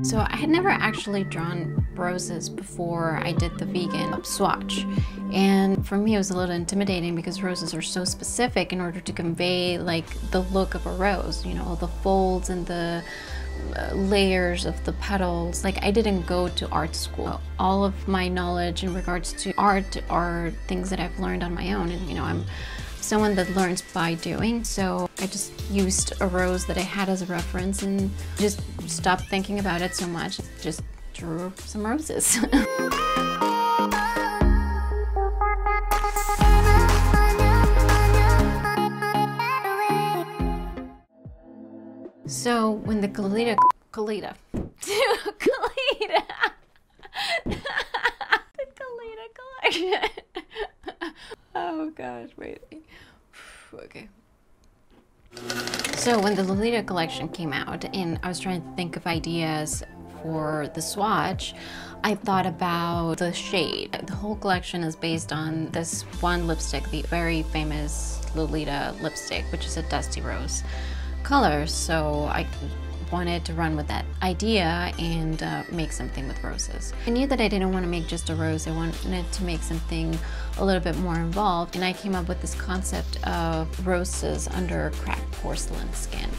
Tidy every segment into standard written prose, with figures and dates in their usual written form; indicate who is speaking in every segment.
Speaker 1: So I had never actually drawn roses before I did the vegan swatch. And for me it was a little intimidating because roses are so specific in order to convey like the look of a rose, you know, all the folds and the layers of the petals. Like I didn't go to art school. All of my knowledge in regards to art are things that I've learned on my own, and you know, I'm someone that learns by doing, so I just used a rose that I had as a reference and just stopped thinking about it so much. Just drew some roses. So when the Lolita collection oh gosh, wait. Okay. So when the Lolita collection came out and I was trying to think of ideas for the swatch, I thought about the shade. The whole collection is based on this one lipstick, the very famous Lolita lipstick, which is a dusty rose color. So I wanted to run with that idea and make something with roses. I knew that I didn't want to make just a rose. I wanted to make something a little bit more involved, and I came up with this concept of roses under cracked porcelain skin.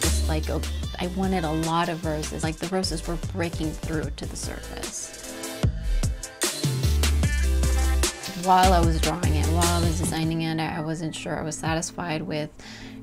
Speaker 1: Just like I wanted a lot of roses, like the roses were breaking through to the surface. While I was drawing it, while I was designing it, I wasn't sure I was satisfied with,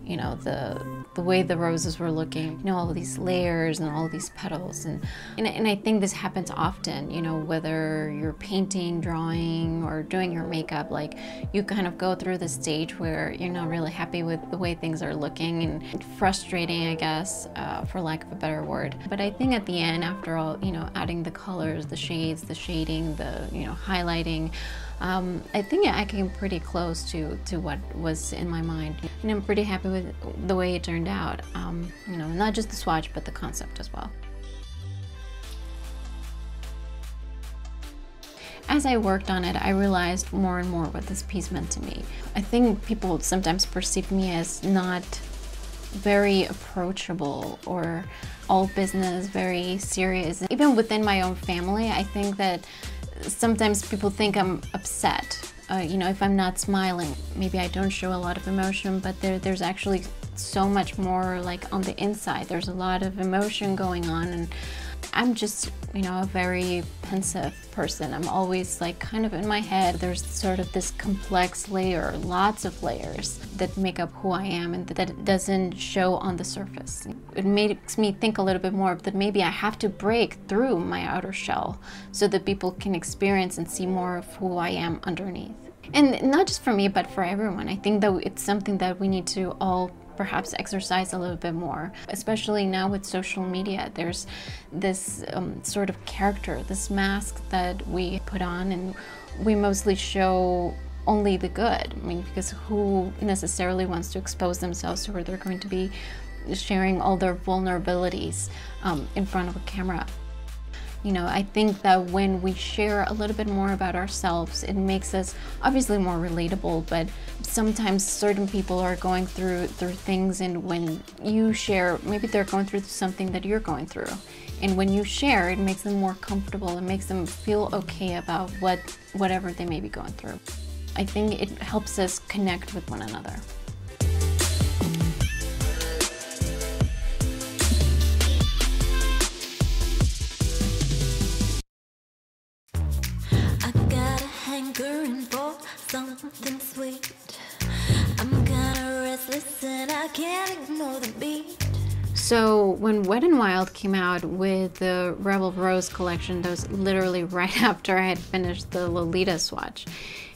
Speaker 1: you know, the way the roses were looking, you know, all of these layers and all of these petals. And I think this happens often, you know, whether you're painting, drawing, or doing your makeup, like you kind of go through the stage where you're not really happy with the way things are looking, and frustrating, I guess, for lack of a better word. But I think at the end, after all, you know, adding the colors, the shades, the shading, the, you know, highlighting, I think I came pretty close to what was in my mind. And I'm pretty happy with the way it turned out. You know, not just the swatch, but the concept as well. As I worked on it, I realized more and more what this piece meant to me. I think people sometimes perceive me as not very approachable or all business, very serious. Even within my own family, I think that sometimes people think I'm upset, you know, if I'm not smiling. Maybe I don't show a lot of emotion, but there's actually so much more like on the inside. There's a lot of emotion going on, and I'm just, you know, a very pensive person. I'm always like kind of in my head. There's sort of this complex layer, lots of layers that make up who I am and that doesn't show on the surface. It makes me think a little bit more that maybe I have to break through my outer shell so that people can experience and see more of who I am underneath. And not just for me, but for everyone. I think that it's something that we need to all perhaps exercise a little bit more, especially now with social media. There's this sort of character, this mask that we put on, and we mostly show only the good. I mean, because who necessarily wants to expose themselves to where they're going to be sharing all their vulnerabilities in front of a camera? You know, I think that when we share a little bit more about ourselves, it makes us obviously more relatable, but sometimes certain people are going through things, and when you share, maybe they're going through something that you're going through. And when you share, it makes them more comfortable. It makes them feel okay about whatever they may be going through. I think it helps us connect with one another.
Speaker 2: For something sweet, I'm kinda restless and I can't ignore the beat.
Speaker 1: So when Wet n Wild came out with the Rebel Rose collection, that was literally right after I had finished the Lolita swatch.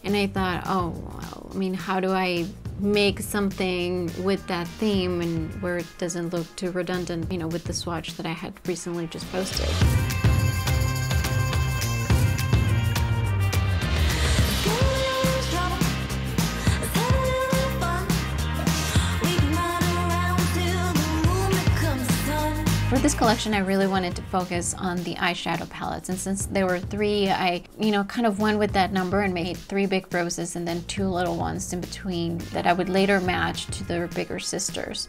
Speaker 1: And I thought, oh, well, I mean, how do I make something with that theme and where it doesn't look too redundant, you know, with the swatch that I had recently just posted. For this collection, I really wanted to focus on the eyeshadow palettes, and since there were 3, I, kind of went with that number and made 3 big roses and then 2 little ones in between that I would later match to their bigger sisters.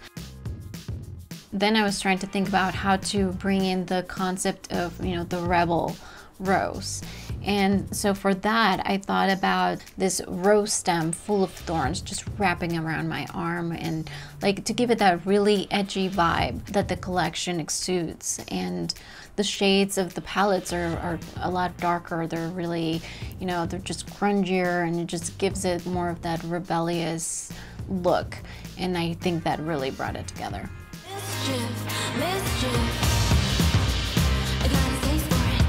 Speaker 1: Then I was trying to think about how to bring in the concept of, the rebel rose. And so for that, I thought about this rose stem full of thorns just wrapping around my arm, and like to give it that really edgy vibe that the collection exudes. And the shades of the palettes are a lot darker. They're really, they're just grungier, and it just gives it more of that rebellious look. And I think that really brought it together.
Speaker 2: Mischief, mischief. I got a taste for it.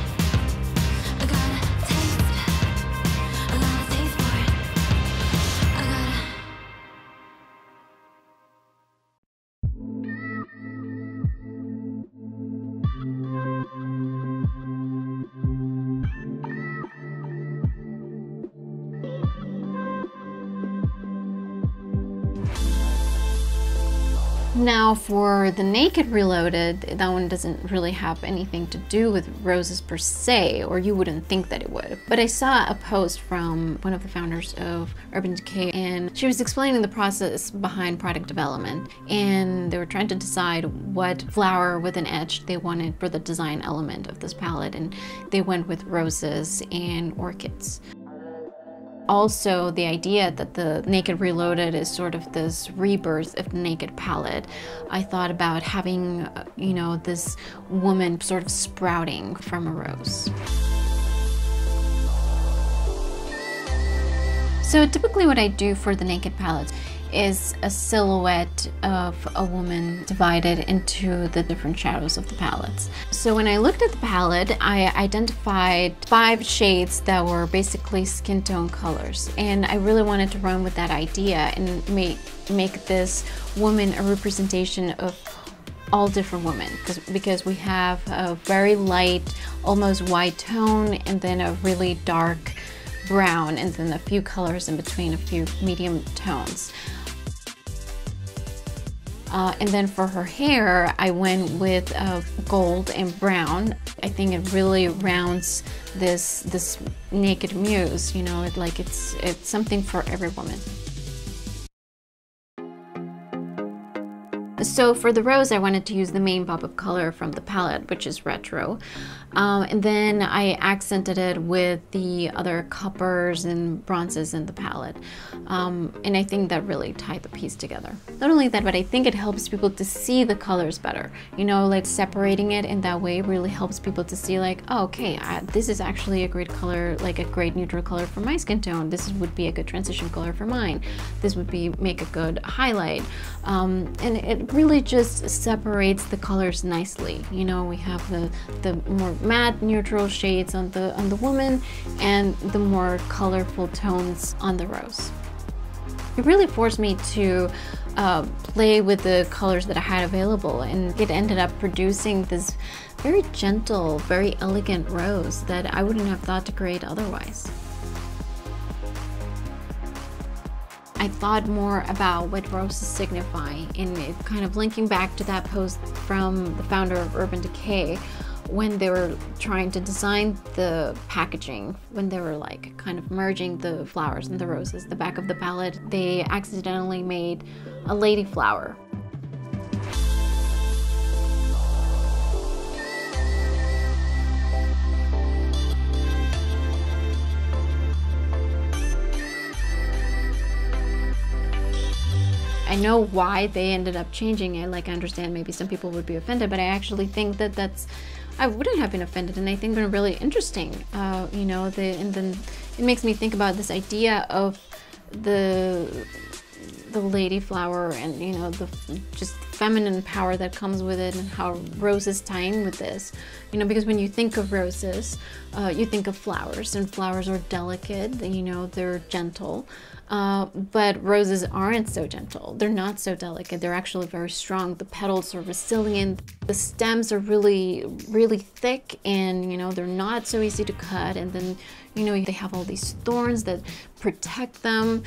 Speaker 2: I got a taste. I got a taste for it. I got a...
Speaker 1: Now for the Naked Reloaded, that one doesn't really have anything to do with roses per se, or you wouldn't think that it would. But I saw a post from one of the founders of Urban Decay, and she was explaining the process behind product development, and they were trying to decide what flower with an edge they wanted for the design element of this palette, and they went with roses and orchids. Also, the idea that the Naked Reloaded is sort of this rebirth of the Naked palette. I thought about having, this woman sort of sprouting from a rose. So typically what I do for the Naked palette is a silhouette of a woman divided into the different shadows of the palettes. So when I looked at the palette, I identified 5 shades that were basically skin tone colors, and I really wanted to run with that idea and make this woman a representation of all different women, because we have a very light, almost white tone, and then a really dark brown, and then a few colors in between, a few medium tones. And then for her hair, I went with gold and brown. I think it really rounds this naked muse, it's something for every woman. So for the rose, I wanted to use the main pop of color from the palette, which is retro. And then I accented it with the other coppers and bronzes in the palette. And I think that really tied the piece together. Not only that, but I think it helps people to see the colors better. Like separating it in that way really helps people to see like, oh, okay, this is actually a great color, like a great neutral color for my skin tone. This would be a good transition color for mine. This would make a good highlight. And it really just separates the colors nicely. We have the more matte neutral shades on the woman and the more colorful tones on the rose. It really forced me to play with the colors that I had available, and it ended up producing this very gentle, very elegant rose that I wouldn't have thought to create otherwise. I thought more about what roses signify, and it kind of linking back to that post from the founder of Urban Decay, when they were trying to design the packaging, when they were like kind of merging the flowers and the roses, the back of the palette, they accidentally made a lady flower. I know why they ended up changing it. Like, I understand maybe some people would be offended, but I actually think that I wouldn't have been offended, and I think they're really interesting. And then it makes me think about this idea of the lady flower, and the just feminine power that comes with it, and how roses tie in with this. Because when you think of roses, you think of flowers, and flowers are delicate. They're gentle. But roses aren't so gentle. They're not so delicate. They're actually very strong. The petals are resilient. The stems are really, really thick, and you know, they're not so easy to cut. And then, you know, they have all these thorns that protect them.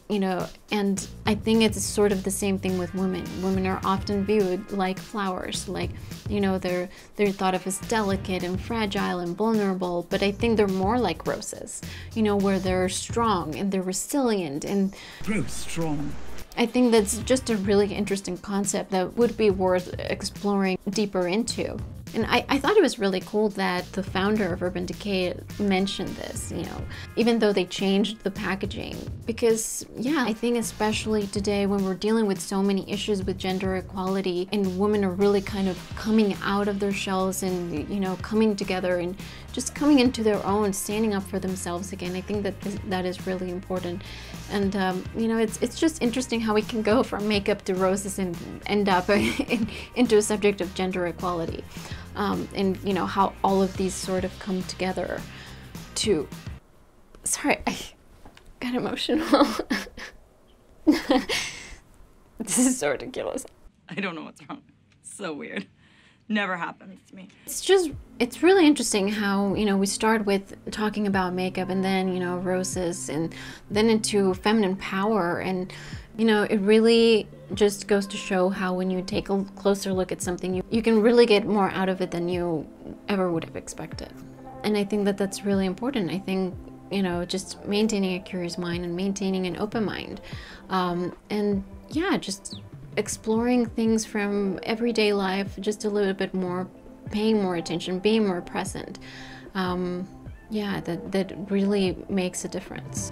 Speaker 1: You know, and I think it's sort of the same thing with women. Women are often viewed like flowers, like, you know, they're thought of as delicate and fragile and vulnerable, but I think they're more like roses, you know, where they're strong and they're resilient and
Speaker 3: strong.
Speaker 1: I think that's just a really interesting concept that would be worth exploring deeper into. And I thought it was really cool that the founder of Urban Decay mentioned this, you know, even though they changed the packaging. Because, yeah, I think especially today when we're dealing with so many issues with gender equality and women are really kind of coming out of their shells and, you know, coming together and just coming into their own, standing up for themselves again. I think that that is really important. And, you know, it's just interesting how we can go from makeup to roses and end up into a subject of gender equality. And you know, how all of these sort of come together to, sorry, I got emotional. This is so ridiculous.
Speaker 3: I don't know what's wrong. So weird. Never happens to me.
Speaker 1: It's really interesting how, you know, we start with talking about makeup and then, you know, roses and then into feminine power, and you know, it really just goes to show how when you take a closer look at something, you can really get more out of it than you ever would have expected. And I think that that's really important. I think, you know, just maintaining a curious mind and maintaining an open mind. And yeah, just exploring things from everyday life just a little bit more, paying more attention, being more present. Yeah, that really makes a difference.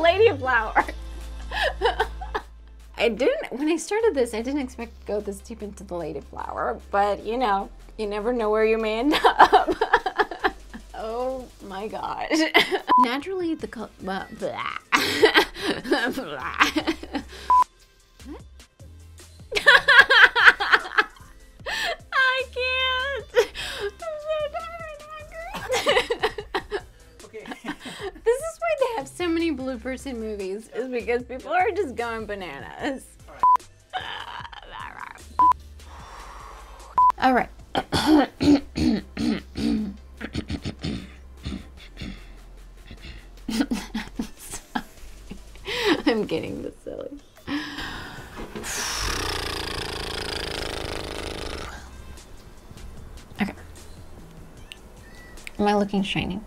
Speaker 1: Lady flower. When I started this, I didn't expect to go this deep into the lady flower, but you know, you never know where you may end up. Oh my gosh. Naturally, the color, blah. I can't. I'm so tired. This is why they have so many bloopers in movies, is because people are just going bananas. All right. I'm getting this silly. Okay. Am I looking shiny?